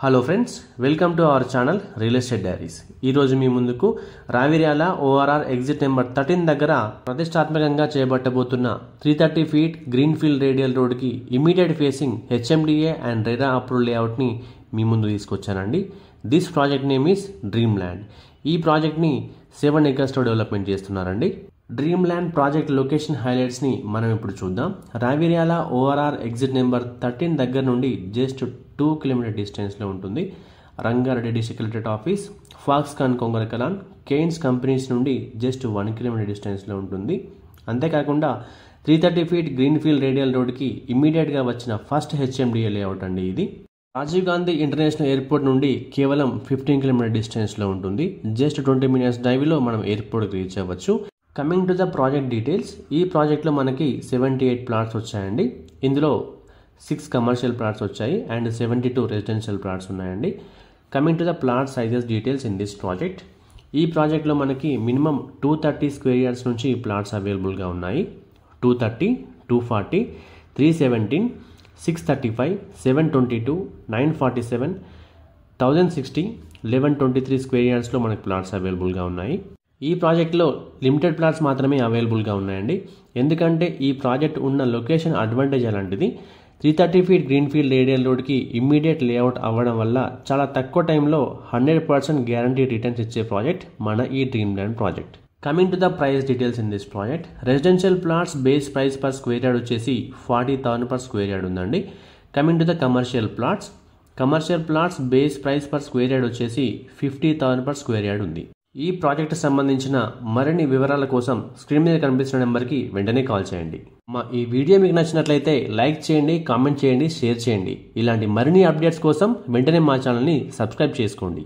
Hello friends, welcome to our channel real estate diaries. ఈరోజు మీ ముందుకు Raviryal ORR exit number 13 దగ్గర ప్రతిష్టాత్మకంగా చేపట్టబోతున్న 330 ఫీట్ గ్రీన్ ఫీల్డ్ రేడియల్ రోడ్కి immediate facing HMDA and RERA approved లేఅవుట్ని మీ ముందు తీసుకొచ్చానండి. This project name is dream land. ఈ ప్రాజెక్ట్ని 7 acresలో డెవలప్మెంట్ చేస్తున్నారండి. డ్రీమ్ ల్యాండ్ ప్రాజెక్ట్ లొకేషన్ హైలైట్స్ని మనం ఇప్పుడు చూద్దాం. రావిర్యాల ఓఆర్ఆర్ ఎగ్జిట్ నెంబర్ 13 దగ్గర నుండి జస్ట్ 2 కిలోమీటర్ డిస్టెన్స్లో ఉంటుంది. Rangareddy district collectorate office, Foxconn Kongara Kalan, Kaynes companies నుండి జస్ట్ 1 కిలోమీటర్ డిస్టెన్స్లో ఉంటుంది. అంతేకాకుండా 330 ఫీట్ గ్రీన్ ఫీల్డ్ రేడియల్ రోడ్కి ఇమ్మీడియట్గా వచ్చిన ఫస్ట్ హెచ్ఎండిఏ లేఅవుట్ అండి ఇది. రాజీవ్ గాంధీ ఇంటర్నేషనల్ ఎయిర్పోర్ట్ నుండి కేవలం 15 కిలోమీటర్ డిస్టెన్స్లో ఉంటుంది. జస్ట్ 20 minutes డ్రైవ్లో మనం ఎయిర్పోర్ట్కి రీచ్ అవ్వచ్చు. Coming to the project details, ఈ ప్రాజెక్ట్లో మనకి 78 ప్లాట్స్ వచ్చాయండి. ఇందులో 6 కమర్షియల్ ప్లాట్స్ వచ్చాయి అండ్ 72 రెసిడెన్షియల్ ప్లాట్స్ ఉన్నాయండి. Coming to the plot sizes details in this project, ఈ ప్రాజెక్ట్లో మనకి మినిమం 230 స్క్వేర్ యార్డ్స్ నుంచి ప్లాట్స్ అవైలబుల్గా ఉన్నాయి. 230, 240, 317, 635, 722, 947, 1060, 1123 స్క్వేర్ యార్డ్స్లో మనకి ప్లాట్స్ అవైలబుల్గా ఉన్నాయి. ఈ ప్రాజెక్ట్లో లిమిటెడ్ ప్లాట్స్ మాత్రమే అవైలబుల్గా ఉన్నాయండి. ఎందుకంటే ఈ ప్రాజెక్ట్ ఉన్న లొకేషన్ అడ్వాంటేజ్ అలాంటిది. 330 ఫీట్ గ్రీన్ ఫీల్డ్ రేడియల్ రోడ్కి ఇమ్మీడియట్ లేఅవుట్ అవ్వడం వల్ల చాలా తక్కువ టైంలో 100% గ్యారంటీ రిటర్న్స్ ఇచ్చే ప్రాజెక్ట్ మన ఈ dream land project. Coming to the price details in this project, residential plots base price per square yard వచ్చేసి 40,000 per స్క్వేర్ యార్డ్ ఉందండి. Coming to the commercial plots base price per square yard వచ్చేసి 50,000 per square yard ఉంది. ఈ project సంబంధించిన మరిన్ని వివరాల కోసం screen మీద కనిపిస్తున్న నెంబర్కి వెంటనే కాల్ చేయండి. మా ఈ వీడియో మీకు నచ్చినట్లయితే లైక్ చేయండి, కామెంట్ చేయండి, షేర్ చేయండి. ఇలాంటి మరిన్ని అప్డేట్స్ కోసం వెంటనే మా ఛానల్ని సబ్స్క్రైబ్ చేసుకోండి.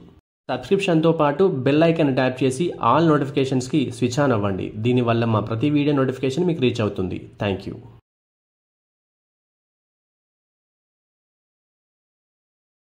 సబ్స్క్రిప్షన్తో పాటు బెల్ ఐకాన్ ట్యాప్ చేసి ఆల్ నోటిఫికేషన్స్కి స్విచ్ ఆన్ అవ్వండి. దీనివల్ల మా ప్రతి వీడియో నోటిఫికేషన్ మీకు రీచ్ అవుతుంది. Thank you.